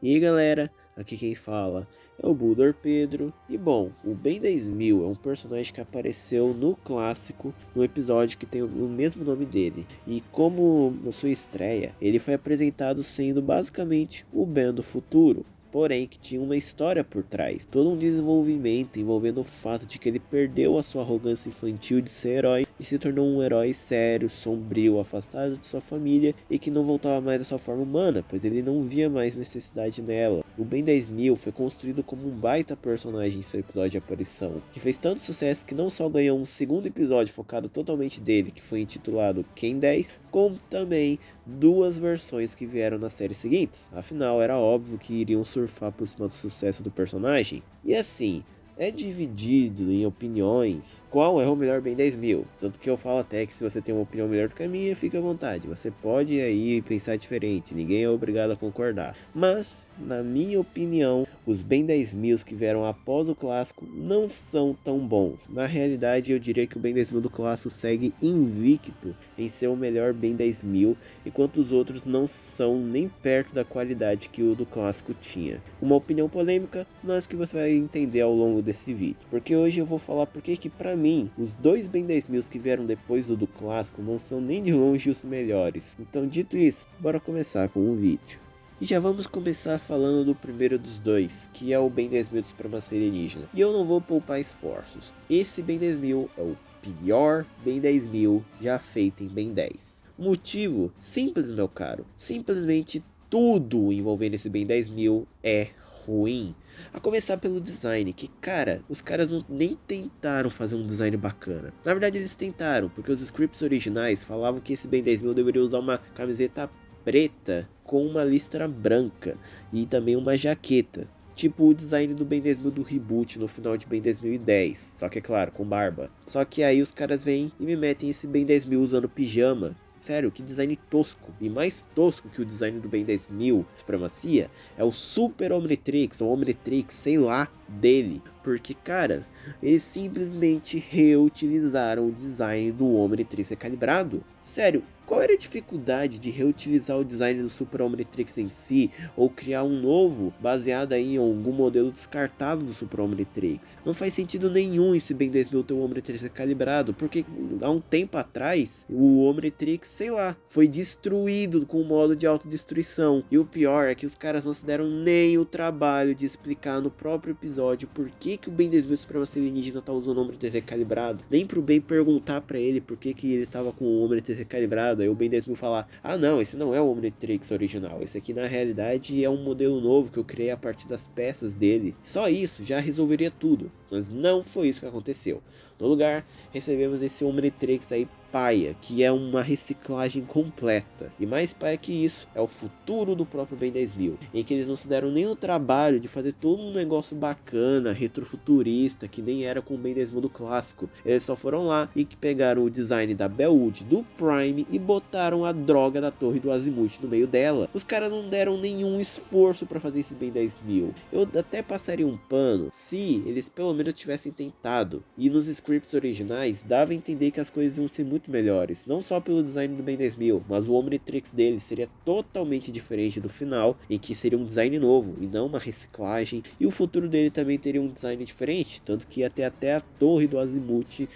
E aí galera, aqui quem fala é o Bulldor Pedro. E bom, o Ben 10.000 é um personagem que apareceu no clássico, no episódio que tem o mesmo nome dele. E como na sua estreia, ele foi apresentado sendo basicamente o Ben do futuro. Porém, que tinha uma história por trás, todo um desenvolvimento envolvendo o fato de que ele perdeu a sua arrogância infantil de ser herói e se tornou um herói sério, sombrio, afastado de sua família e que não voltava mais à sua forma humana, pois ele não via mais necessidade nela. O Ben 10.000 foi construído como um baita personagem em seu episódio de aparição, que fez tanto sucesso que não só ganhou um segundo episódio focado totalmente dele, que foi intitulado Ken 10, como também duas versões que vieram nas séries seguintes. Afinal, era óbvio que iriam surfar por cima do sucesso do personagem. E assim, é dividido em opiniões qual é o melhor Ben 10.000. Tanto que eu falo até que se você tem uma opinião melhor do que a minha, fica à vontade. Você pode aí pensar diferente, ninguém é obrigado a concordar. Mas, na minha opinião, os Ben 10.000 que vieram após o clássico não são tão bons. Na realidade, eu diria que o Ben 10.000 do clássico segue invicto em ser o melhor Ben 10.000, enquanto os outros não são nem perto da qualidade que o do clássico tinha. Uma opinião polêmica, mas que você vai entender ao longo desse vídeo. Porque hoje eu vou falar porque que pra mim, os dois Ben 10.000 que vieram depois do clássico não são nem de longe os melhores. Então dito isso, bora começar com o vídeo. E já vamos começar falando do primeiro dos dois, que é o Ben 10.000 de Supremacia Alienígena. E eu não vou poupar esforços. Esse Ben 10.000 é o pior Ben 10.000 já feito em Ben 10. Motivo? Simples, meu caro. Simplesmente tudo envolvendo esse Ben 10.000 é ruim. A começar pelo design, que cara, os caras nem tentaram fazer um design bacana. Na verdade eles tentaram, porque os scripts originais falavam que esse Ben 10.000 deveria usar uma camiseta preta com uma listra branca e também uma jaqueta. Tipo o design do Ben 10.000 do reboot no final de Ben 10.010, só que é claro, com barba. Só que aí os caras vêm e me metem esse Ben 10.000 usando pijama. Sério, que design tosco. E mais tosco que o design do Ben 10.000 Supremacia é o Super Omnitrix, ou Omnitrix, sei lá, dele. Porque, cara, eles simplesmente reutilizaram o design do Omnitrix recalibrado. Sério, qual era a dificuldade de reutilizar o design do Super Omnitrix em si, ou criar um novo baseado aí em algum modelo descartado do Super Omnitrix? Não faz sentido nenhum esse Ben 10.000 ter o Omnitrix recalibrado, porque há um tempo atrás, o Omnitrix, sei lá, foi destruído com o modo de autodestruição. E o pior é que os caras não se deram nem o trabalho de explicar no próprio episódio por que o Ben 10.000 Supremacia Alienígena tá usando o Omnitrix recalibrado. Nem pro Ben perguntar pra ele por que ele tava com o Omnitrix recalibrado. Aí o Ben 10.000 falar, ah não, esse não é o Omnitrix original, esse aqui na realidade é um modelo novo que eu criei a partir das peças dele. Só isso já resolveria tudo, mas não foi isso que aconteceu. No lugar, recebemos esse Omnitrix aí paia, que é uma reciclagem completa. E mais paia que isso, é o futuro do próprio Ben 10.000, em que eles não se deram nem o trabalho de fazer todo um negócio bacana, retrofuturista, que nem era com o Ben 10.000 do clássico. Eles só foram lá e que pegaram o design da Bellwood do Prime e botaram a droga da torre do Azimuth no meio dela. Os caras não deram nenhum esforço para fazer esse Ben 10.000. Eu até passaria um pano se eles pelo menos tivessem tentado. E nos scripts originais dava a entender que as coisas iam ser muito melhores, não só pelo design do Ben 10.000, mas o Omnitrix dele seria totalmente diferente do final, em que seria um design novo e não uma reciclagem, e o futuro dele também teria um design diferente, tanto que ia ter até a torre do Azimuth,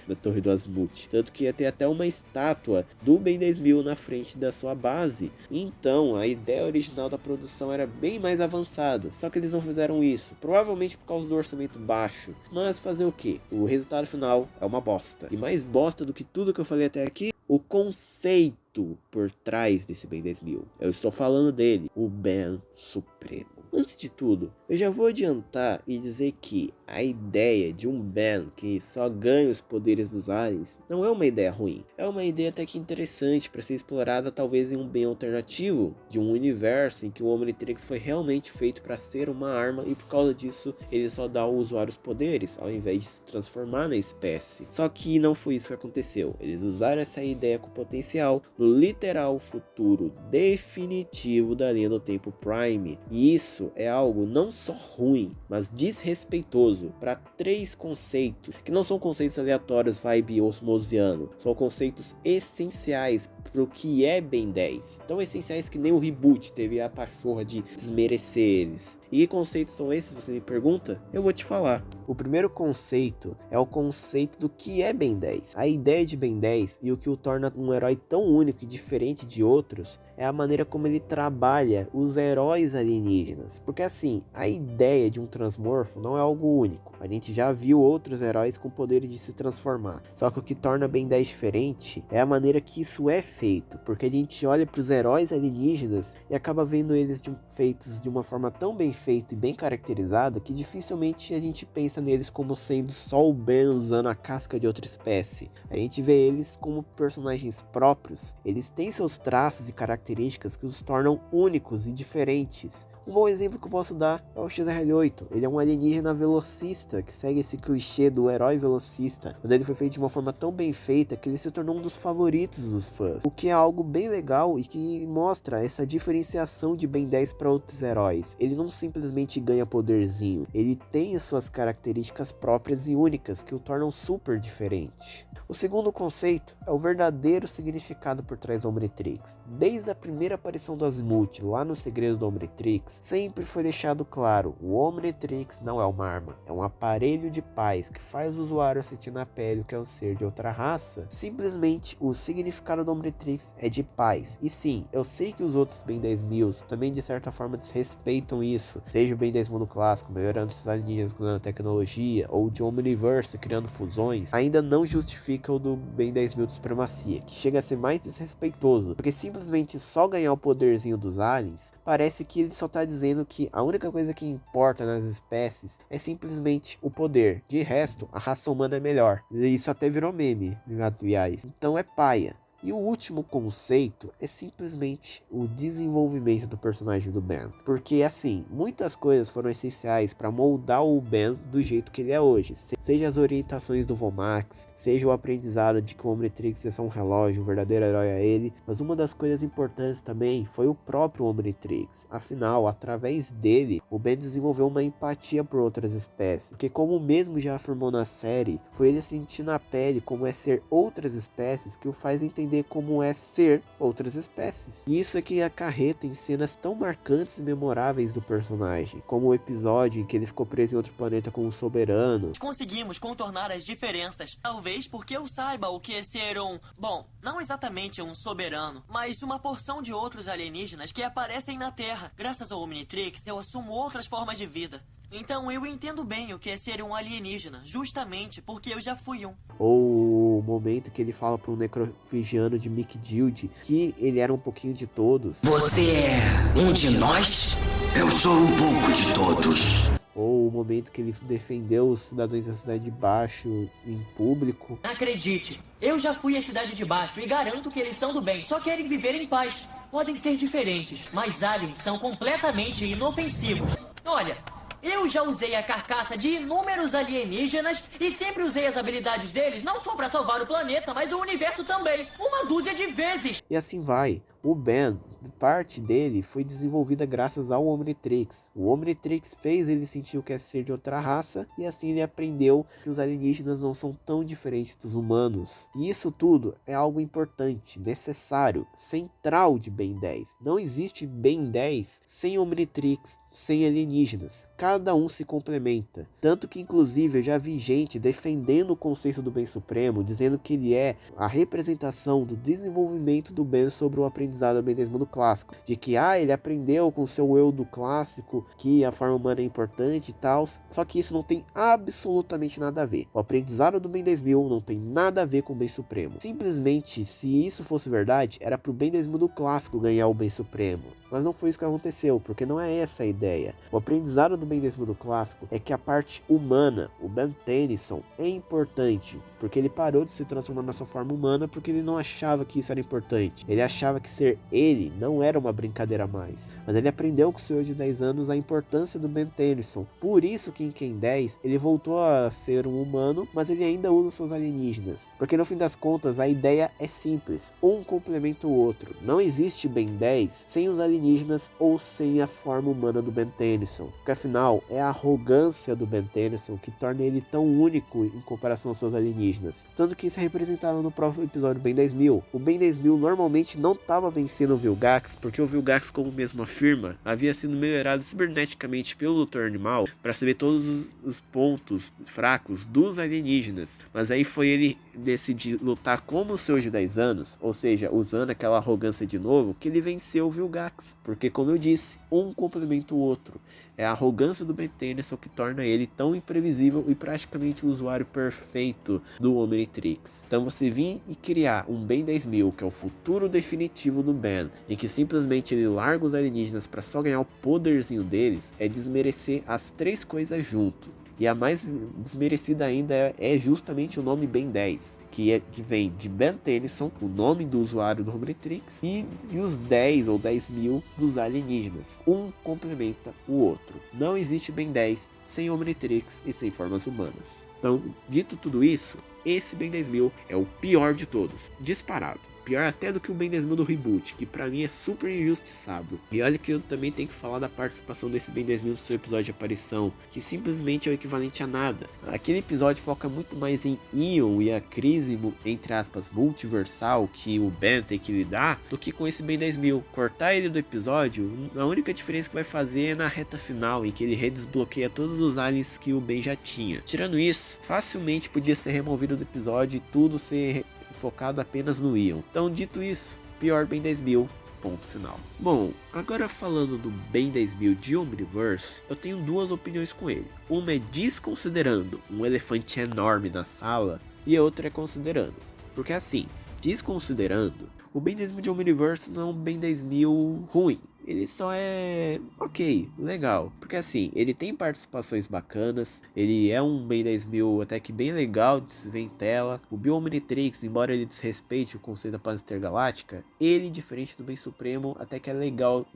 tanto que ia ter até uma estátua do Ben 10.000 na frente da sua base. Então a ideia original da produção era bem mais avançada, só que eles não fizeram isso, provavelmente por causa do orçamento baixo. Mas fazer o que? O resultado final é uma bosta, e mais bosta do que tudo que eu falei até aqui, o conceito por trás desse Ben 10.000. Eu estou falando dele, o Ben Supremo. Antes de tudo, eu já vou adiantar e dizer que a ideia de um Ben que só ganha os poderes dos aliens não é uma ideia ruim. É uma ideia até que interessante para ser explorada talvez em um Ben alternativo, de um universo em que o Omnitrix foi realmente feito para ser uma arma e por causa disso ele só dá ao usuário os poderes, ao invés de se transformar na espécie. Só que não foi isso que aconteceu. Eles usaram essa ideia com potencial no literal futuro definitivo da linha do tempo Prime. E isso conceito é algo não só ruim, mas desrespeitoso para 3 conceitos, que não são conceitos aleatórios vibe osmosiano, são conceitos essenciais pro que é Ben 10. Tão essenciais que nem o reboot teve a pachorra de desmerecer eles. E que conceitos são esses, você me pergunta? Eu vou te falar. O primeiro conceito é o conceito do que é Ben 10. A ideia de Ben 10 e o que o torna um herói tão único e diferente de outros é a maneira como ele trabalha os heróis alienígenas. Porque assim, a ideia de um transmorfo não é algo único. A gente já viu outros heróis com poderes de se transformar. Só que o que torna Ben 10 diferente é a maneira que isso é feito. Porque a gente olha para os heróis alienígenas e acaba vendo eles feitos de uma forma tão bem feita e bem caracterizada que dificilmente a gente pensa neles como sendo só o Ben usando a casca de outra espécie. A gente vê eles como personagens próprios. Eles têm seus traços e características que os tornam únicos e diferentes. Um bom exemplo que eu posso dar é o XR8. Ele é um alienígena velocista que segue esse clichê do herói velocista, quando ele foi feito de uma forma tão bem feita que ele se tornou um dos favoritos dos fãs, o que é algo bem legal e que mostra essa diferenciação de Ben 10 para outros heróis. Ele não simplesmente ganha poderzinho, ele tem as suas características próprias e únicas que o tornam super diferente. O segundo conceito é o verdadeiro significado por trás do Omnitrix. Desde a primeira aparição do Azimuth lá no Segredo do Omnitrix, sempre foi deixado claro, o Omnitrix não é uma arma, é um aparelho de paz que faz o usuário sentir na pele o que é um ser de outra raça. Simplesmente o significado do Omnitrix é de paz. E sim, eu sei que os outros Ben 10.000 também de certa forma desrespeitam isso, seja o Ben 10 mundo clássico, melhorando esses alienígenas com nanotecnologia, ou de Omniverse criando fusões, ainda não justifica o do Ben 10.000 de supremacia, que chega a ser mais desrespeitoso, porque simplesmente só ganhar o poderzinho dos aliens, parece que ele só tá dizendo que a única coisa que importa nas espécies é simplesmente o poder, de resto a raça humana é melhor. Isso até virou meme, aliás. Então é paia. E o último conceito é simplesmente o desenvolvimento do personagem do Ben. Porque assim, muitas coisas foram essenciais para moldar o Ben do jeito que ele é hoje. Seja as orientações do Vomax, seja o aprendizado de que o Omnitrix é só um relógio, um verdadeiro herói é ele. Mas uma das coisas importantes também foi o próprio Omnitrix. Afinal, através dele, o Ben desenvolveu uma empatia por outras espécies. Porque como o mesmo já afirmou na série, foi ele sentir na pele como é ser outras espécies que o faz entender como é ser outras espécies. E isso é que acarreta em cenas tão marcantes e memoráveis do personagem, como o episódio em que ele ficou preso em outro planeta com um soberano. Conseguimos contornar as diferenças, talvez porque eu saiba o que é ser bom, não exatamente um soberano, mas uma porção de outros alienígenas que aparecem na Terra. Graças ao Omnitrix, eu assumo outras formas de vida. Então eu entendo bem o que é ser um alienígena, justamente porque eu já fui um. Ou o momento que ele fala para um necrofigiano de Mick Dild que ele era um pouquinho de todos. Você é um de nós? Eu sou um pouco de todos. Ou o momento que ele defendeu os cidadãos da Cidade de Baixo em público. Acredite, eu já fui à Cidade de Baixo e garanto que eles são do bem, só querem viver em paz. Podem ser diferentes, mas aliens são completamente inofensivos. Olha, eu já usei a carcaça de inúmeros alienígenas e sempre usei as habilidades deles não só para salvar o planeta, mas o universo também. 1 dúzia de vezes. E assim vai. O Ben, parte dele foi desenvolvida graças ao Omnitrix. O Omnitrix fez ele sentir o que é ser de outra raça e assim ele aprendeu que os alienígenas não são tão diferentes dos humanos. E isso tudo é algo importante, necessário, central de Ben 10. Não existe Ben 10 sem Omnitrix, sem alienígenas. Cada um se complementa. Tanto que inclusive eu já vi gente defendendo o conceito do Ben Supremo, dizendo que ele é a representação do desenvolvimento do Ben sobre o aprendizado do Ben 10 mundo clássico. De que ele aprendeu com seu eu do clássico que a forma humana é importante e tal. Só que isso não tem absolutamente nada a ver. O aprendizado do Ben 10.000 não tem nada a ver com o Ben Supremo. Simplesmente, se isso fosse verdade, era pro Ben 10 mundo clássico ganhar o Ben Supremo. Mas não foi isso que aconteceu, porque não é essa a ideia. O aprendizado do Ben 10 mundo clássico é que a parte humana, o Ben Tennyson, é importante. Porque ele parou de se transformar na sua forma humana porque ele não achava que isso era importante. Ele achava que ser ele não era uma brincadeira a mais, mas ele aprendeu com o senhor de 10 anos a importância do Ben Tennyson. Por isso que em Ken 10 ele voltou a ser um humano, mas ele ainda usa seus alienígenas, porque no fim das contas a ideia é simples, um complementa o outro. Não existe Ben 10 sem os alienígenas ou sem a forma humana do Ben Tennyson, porque afinal é a arrogância do Ben Tennyson que torna ele tão único em comparação aos seus alienígenas, tanto que isso é representado no próprio episódio Ben 10.000. O Ben 10.000 normalmente não estava vencendo o Vilgax, porque o Vilgax, como mesmo afirma, havia sido melhorado ciberneticamente pelo Dr. Animal para saber todos os pontos fracos dos alienígenas, mas aí foi ele decidir lutar como o senhor de 10 anos, ou seja, usando aquela arrogância de novo, que ele venceu o Vilgax, porque como eu disse, um complementa o outro. É a arrogância do Ben Tennyson que torna ele tão imprevisível e praticamente o usuário perfeito do Omnitrix. Então você vir e criar um Ben 10.000, que é o futuro definitivo do Ben, em que simplesmente ele larga os alienígenas para só ganhar o poderzinho deles, é desmerecer as três coisas junto. E a mais desmerecida ainda é justamente o nome Ben 10, que vem de Ben Tennyson, o nome do usuário do Omnitrix, e os 10 ou 10.000 dos alienígenas. Um complementa o outro. Não existe Ben 10 sem Omnitrix e sem formas humanas. Então, dito tudo isso, esse Ben 10.000 é o pior de todos, disparado. Pior até do que o Ben 10.000 do reboot, que pra mim é super injustiçado. E olha que eu também tenho que falar da participação desse Ben 10.000 no seu episódio de aparição, que simplesmente é o equivalente a nada. Aquele episódio foca muito mais em Ion e a crise, entre aspas, multiversal que o Ben tem que lidar, do que com esse Ben 10.000. Cortar ele do episódio, a única diferença que vai fazer é na reta final, em que ele redesbloqueia todos os aliens que o Ben já tinha. Tirando isso, facilmente podia ser removido do episódio e tudo ser focado apenas no Ion. Então, dito isso, pior Ben 10.000, ponto final. Bom, agora falando do Ben 10.000 de Omniverse, eu tenho duas opiniões com ele. Uma é desconsiderando um elefante enorme na sala, e a outra é considerando. Porque assim, desconsiderando, o Ben 10.000 de Omniverse não é um Ben 10.000 ruim. Ele só é ok, legal, porque assim, ele tem participações bacanas, ele é um Ben 10.000 até que bem legal de se ver em tela. O Bill Omnitrix, embora ele desrespeite o conceito da paz intergaláctica, ele, diferente do Ben Supremo, até que é legal,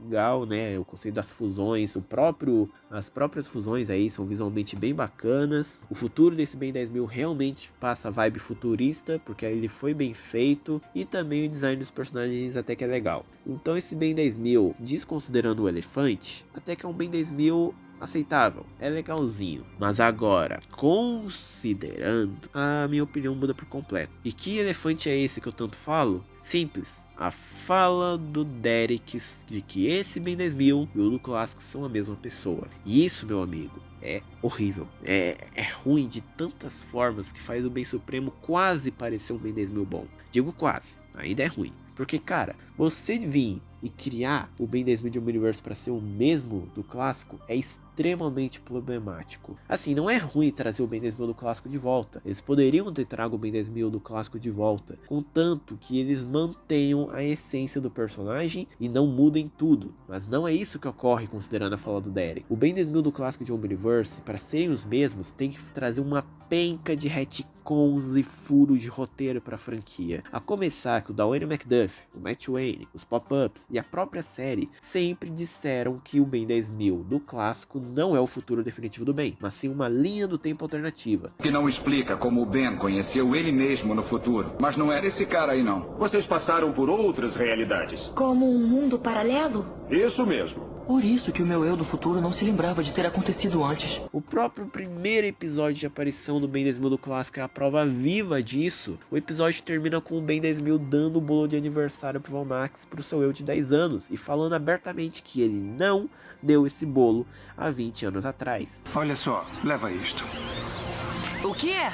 né, o conceito das fusões, as próprias fusões aí são visualmente bem bacanas. O futuro desse Ben 10.000 realmente passa vibe futurista, porque ele foi bem feito, e também o design dos personagens até que é legal. Então esse Ben 10.000, desconsiderando o elefante, até que é um Ben 10.000 aceitável, é legalzinho. Mas agora, considerando, a minha opinião muda por completo. E que elefante é esse que eu tanto falo? Simples. A fala do Derek de que esse Ben 10.000 e o do clássico são a mesma pessoa. E isso, meu amigo, é horrível. É ruim de tantas formas que faz o Ben Supremo quase parecer um Ben 10.000 bom. Digo quase, ainda é ruim. Porque, cara, você vir e criar o Ben 10.000 de Omniverse para ser o mesmo do clássico é extremamente problemático. Assim, não é ruim trazer o Ben 10.000 do clássico de volta. Eles poderiam ter trago o Ben 10.000 do clássico de volta, contanto que eles mantenham a essência do personagem e não mudem tudo. Mas não é isso que ocorre considerando a fala do Derek. O Ben 10.000 do clássico de Omniverse, para serem os mesmos, tem que trazer uma penca de retcons e furos de roteiro para a franquia. A começar que o Dwayne McDuff, o Matt Wayne, os pop-ups e a própria série sempre disseram que o Ben 10.000 do clássico não é o futuro definitivo do Ben, mas sim uma linha do tempo alternativa. Que não explica como o Ben conheceu ele mesmo no futuro. Mas não era esse cara aí, não. Vocês passaram por outras realidades. Como um mundo paralelo? Isso mesmo. Por isso que o meu eu do futuro não se lembrava de ter acontecido antes. O próprio primeiro episódio de aparição do Ben 10.000 do clássico é a prova viva disso. O episódio termina com o Ben 10.000 dando o bolo de aniversário pro Valmax pro seu eu de 10 anos e falando abertamente que ele não deu esse bolo há 20 anos atrás. Olha só, leva isto. O que é?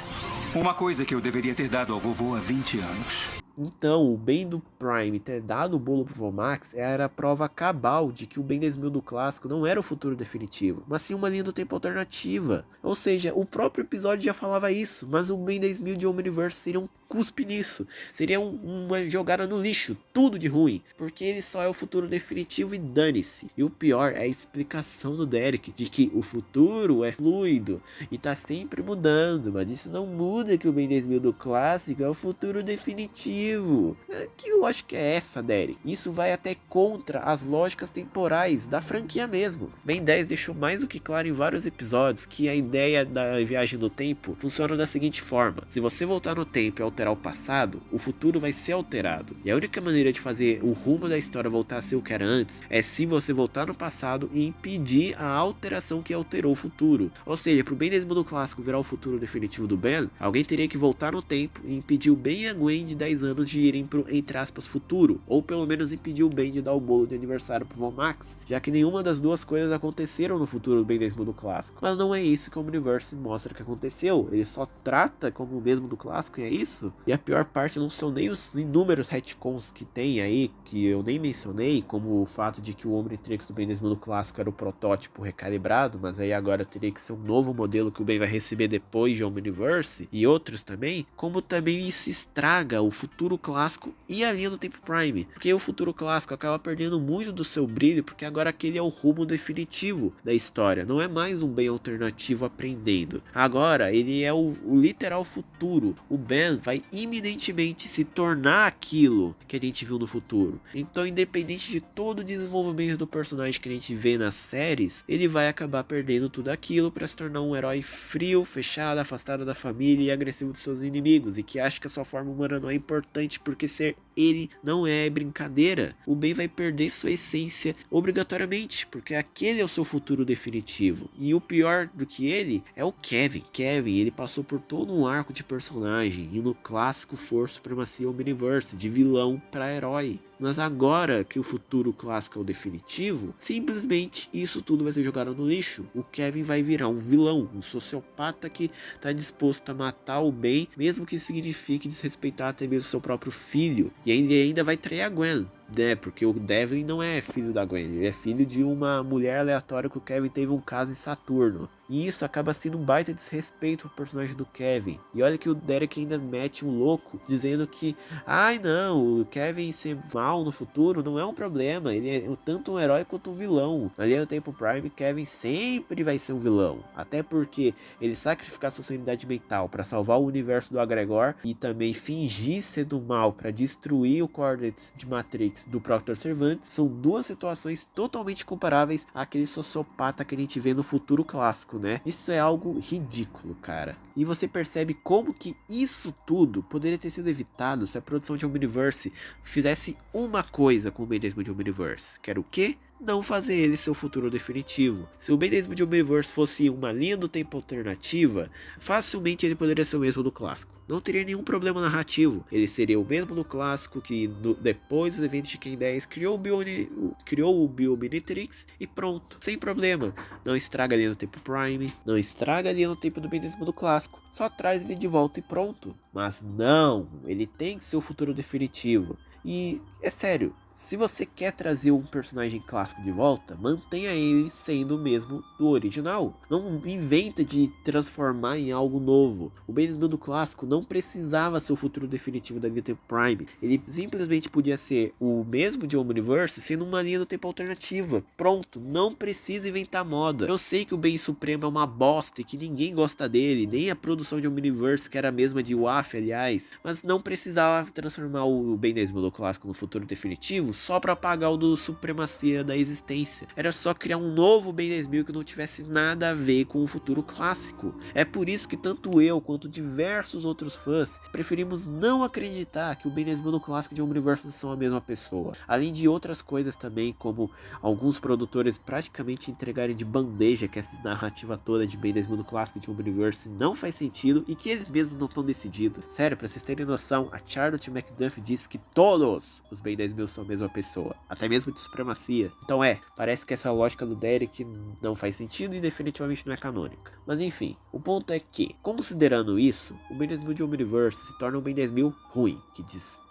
Uma coisa que eu deveria ter dado ao vovô há 20 anos. Então, o Ben do Prime ter dado o bolo pro Vomax era a prova cabal de que o Ben 10.000 do clássico não era o futuro definitivo, mas sim uma linha do tempo alternativa. Ou seja, o próprio episódio já falava isso, mas o Ben 10.000 de Omniverse seria um cuspe nisso. Seria uma jogada no lixo, tudo de ruim, porque ele só é o futuro definitivo e dane-se. E o pior é a explicação do Derek de que o futuro é fluido e tá sempre mudando, mas isso não muda que o Ben 10.000 do clássico é o futuro definitivo. Que lógica é essa, Derek? Isso vai até contra as lógicas temporais da franquia mesmo. Ben 10 deixou mais do que claro em vários episódios que a ideia da viagem no tempo funciona da seguinte forma: se você voltar no tempo e alterar o passado, o futuro vai ser alterado. E a única maneira de fazer o rumo da história voltar a ser o que era antes é se você voltar no passado e impedir a alteração que alterou o futuro. Ou seja, pro Ben 10.000 do clássico virar o futuro definitivo do Ben, alguém teria que voltar no tempo e impedir o Ben e a Gwen de 10 anos de irem pro, entre aspas, futuro, ou pelo menos impedir o Ben de dar o bolo de aniversário pro Von Max, já que nenhuma das duas coisas aconteceram no futuro do Ben 10.000 do clássico. Mas não é isso que o Omniverse mostra que aconteceu, ele só trata como o mesmo do clássico e é isso. E a pior parte não são nem os inúmeros retcons que tem aí, que eu nem mencionei, como o fato de que o Omnitrix do Ben 10.000 do clássico era o protótipo recalibrado, mas aí agora teria que ser um novo modelo que o Ben vai receber depois de Omniverse, e outros também, como também isso estraga o futuro clássico e a linha do tempo Prime, porque o futuro clássico acaba perdendo muito do seu brilho, porque agora aquele é o rumo definitivo da história, não é mais um Ben alternativo aprendendo, agora ele é o literal futuro. O Ben vai iminentemente se tornar aquilo que a gente viu no futuro, então independente de todo o desenvolvimento do personagem que a gente vê nas séries, ele vai acabar perdendo tudo aquilo para se tornar um herói frio, fechado, afastado da família e agressivo de seus inimigos, e que acha que a sua forma humana não é importante porque ser ele não é brincadeira. O Ben vai perder sua essência obrigatoriamente, porque aquele é o seu futuro definitivo. E o pior do que ele é o Kevin. Kevin, ele passou por todo um arco de personagem, e no clássico for Supremacia Omniverse, de vilão para herói. Mas agora que o futuro clássico é o definitivo, simplesmente isso tudo vai ser jogado no lixo. O Kevin vai virar um vilão, um sociopata que está disposto a matar o Ben, mesmo que signifique desrespeitar até mesmo seu próprio filho. E ele ainda vai trair a Gwen, né? Porque o Devlin não é filho da Gwen, ele é filho de uma mulher aleatória que o Kevin teve um caso em Saturno. E isso acaba sendo um baita desrespeito pro personagem do Kevin. E olha que o Derek ainda mete um louco, dizendo que ai não, o Kevin ser mal no futuro não é um problema, ele é tanto um herói quanto um vilão. Na linha do tempo Prime, Kevin sempre vai ser um vilão, até porque ele sacrificar sua sanidade mental para salvar o universo do Agregor e também fingir ser do mal para destruir o Coordinates de Matrix do Proctor Cervantes são duas situações totalmente comparáveis àquele sociopata que a gente vê no futuro clássico, né? Isso é algo ridículo, cara. E você percebe como que isso tudo poderia ter sido evitado se a produção de Omniverse fizesse uma coisa com o Ben 10.000 de Omniverse, que era o quê? Não fazer ele seu futuro definitivo. Se o Ben 10.000 de Omniverse fosse uma linha do tempo alternativa, facilmente ele poderia ser o mesmo do clássico. Não teria nenhum problema narrativo. Ele seria o mesmo do clássico que depois dos eventos de Ken 10 criou o Bio-Omnitrix e pronto, sem problema. Não estraga a linha do tempo Prime, não estraga a linha do tempo do Ben 10.000 do clássico. Só traz ele de volta e pronto. Mas não, ele tem que ser o futuro definitivo. E é sério, se você quer trazer um personagem clássico de volta, mantenha ele sendo o mesmo do original. Não inventa de transformar em algo novo. O Ben 10.000 do clássico não precisava ser o futuro definitivo da linha do tempo Prime. Ele simplesmente podia ser o mesmo de Omniverse, sendo uma linha do tempo alternativa. Pronto, não precisa inventar moda. Eu sei que o Ben Supremo é uma bosta e que ninguém gosta dele, nem a produção de Omniverse, que era a mesma de WAF, aliás. Mas não precisava transformar o Ben 10.000 do clássico no futuro definitivo só para apagar o do Supremacia da existência. Era só criar um novo Ben 10.000 que não tivesse nada a ver com o futuro clássico. É por isso que tanto eu quanto diversos outros fãs preferimos não acreditar que o Ben 10.000 do clássico de Omniverse são a mesma pessoa. Além de outras coisas também, como alguns produtores praticamente entregarem de bandeja que essa narrativa toda de Ben 10.000 do clássico de Omniverse não faz sentido e que eles mesmos não estão decididos. Sério, pra vocês terem noção, a Charlotte McDuff disse que todos os Ben 10.000 são a mesma pessoa, até mesmo de Supremacia. Então parece que essa lógica do Derek não faz sentido e definitivamente não é canônica. Mas enfim, o ponto é que, considerando isso, o Ben 10.000 de Omniverse se torna um Ben 10.000 ruim, que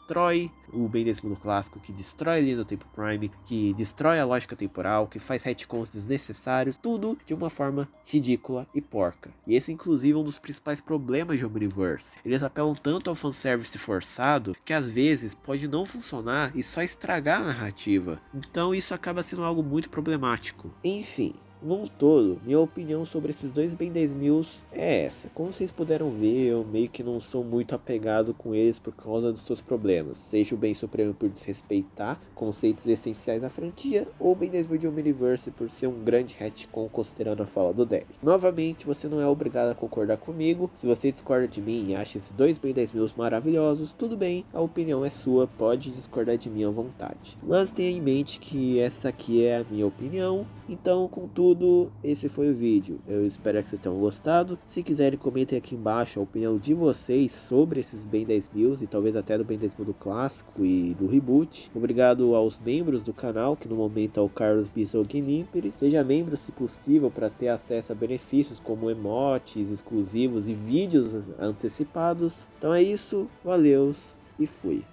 destrói o Ben 10.000 no clássico, que destrói a linha do tempo Prime, que destrói a lógica temporal, que faz retcons desnecessários, tudo de uma forma ridícula e porca. E esse inclusive é um dos principais problemas de Omniverse. Eles apelam tanto ao fanservice forçado, que às vezes pode não funcionar e só estragar a narrativa. Então isso acaba sendo algo muito problemático. Enfim, num todo, minha opinião sobre esses dois Ben 10.000 é essa. Como vocês puderam ver, eu meio que não sou muito apegado com eles por causa dos seus problemas. Seja o Ben Supremo por desrespeitar conceitos essenciais da franquia, ou o Ben 10.000 de Omniverse por ser um grande retcon considerando a fala do Dev. Novamente, você não é obrigado a concordar comigo. Se você discorda de mim e acha esses dois Ben 10.000 maravilhosos, tudo bem, a opinião é sua, pode discordar de mim à vontade. Mas tenha em mente que essa aqui é a minha opinião, então, contudo, esse foi o vídeo. Eu espero que vocês tenham gostado. Se quiserem, comentem aqui embaixo a opinião de vocês sobre esses Ben 10.000 e talvez até do Ben 10.000 do clássico e do reboot. Obrigado aos membros do canal, que no momento é o Carlos Bisognimperi. Seja membro se possível para ter acesso a benefícios como emotes exclusivos e vídeos antecipados. Então é isso, valeu e fui.